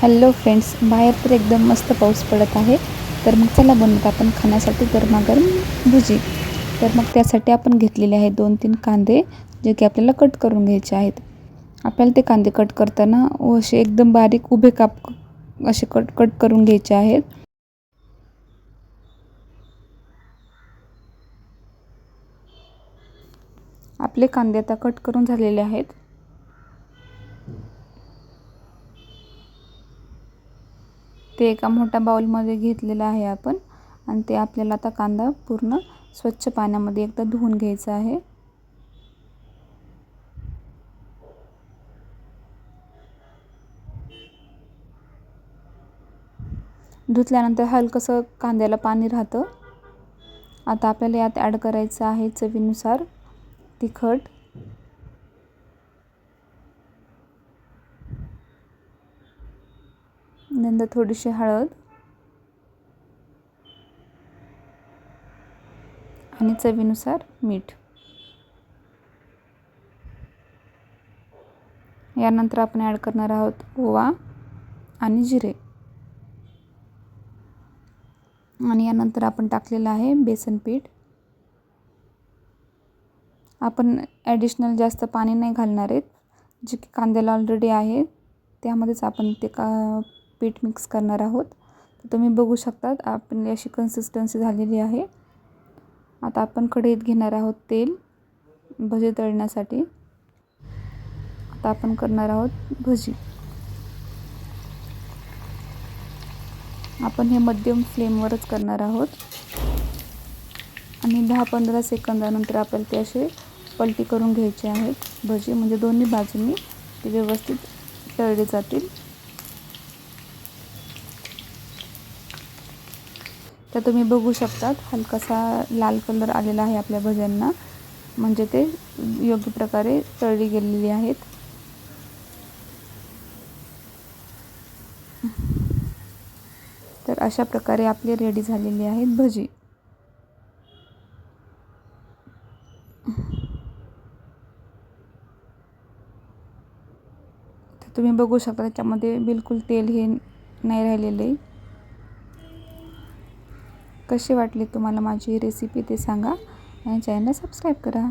Hello friends, बाहेर तर एकदम मस्त पाऊस पडत आहे. तर मग चला बनवूत आपण खाण्यासाठी गरमागरम भुजी. तर मग त्यासाठी आपण घेतलेले आहे 2-3 कांदे, जे की आपल्याला कट करून घ्यायचे आहेत. आपल्याला ते कांदे कट करताना असे एकदम बारीक उभे काप असे कट कट करून घ्यायचे आहेत. आपले कांदे आता कट करून झालेले आहेत. ते एका मोठ्या बाउलमध्ये घेतलेलं आहे आपण, आणि ते आपल्याला आता कांदा पूर्ण स्वच्छ पाण्यामध्ये एकदा धुवून घ्यायचा आहे. धुतल्यानंतर हलकंसं कांद्याला पाणी राहतं. आता आपल्याला यात ॲड करायचं आहे चवीनुसार तिखट, नंतर थोडीशी हळद आणि चवीनुसार मीठ. यानंतर आपण ॲड करणार आहोत ओवा आणि जिरे, आणि यानंतर आपण टाकलेलं आहे बेसन पीठ. आपण ॲडिशनल जास्त पाणी नाही घालणार आहेत, जे की कांद्याला ऑलरेडी आहे त्यामध्येच आपण ते पीठ मिक्स करणार आहोत. तर तुम्ही बघू शकतात आपली अशी कन्सिस्टन्सी झालेली आहे. आता आपण कढईत घेणार आहोत तेल भजी तळण्यासाठी. आता आपण करणार आहोत भजी. आपण हे मध्यम फ्लेमवरच करणार आहोत, आणि 10-15 सेकंदानंतर आपल्याला ते असे पलटी करून घ्यायचे आहेत भजी, म्हणजे दोन्ही बाजूंनी ते व्यवस्थित तळले जातील. तर तुम्ही बघू शकतात हलकासा लाल कलर आलेला आहे आपल्या भज्यांना, म्हणजे ते योग्य प्रकारे तळली गेलेली आहेत. तर अशा प्रकारे आपली रेडी झालेली आहेत भजी. तर तुम्ही बघू शकता त्याच्यामध्ये बिलकुल तेल हे नाही राहिलेले. कशी वाटली तुम्हाला माझी रेसिपी ते सांगा, आणि चॅनलला सबस्क्राईब करा.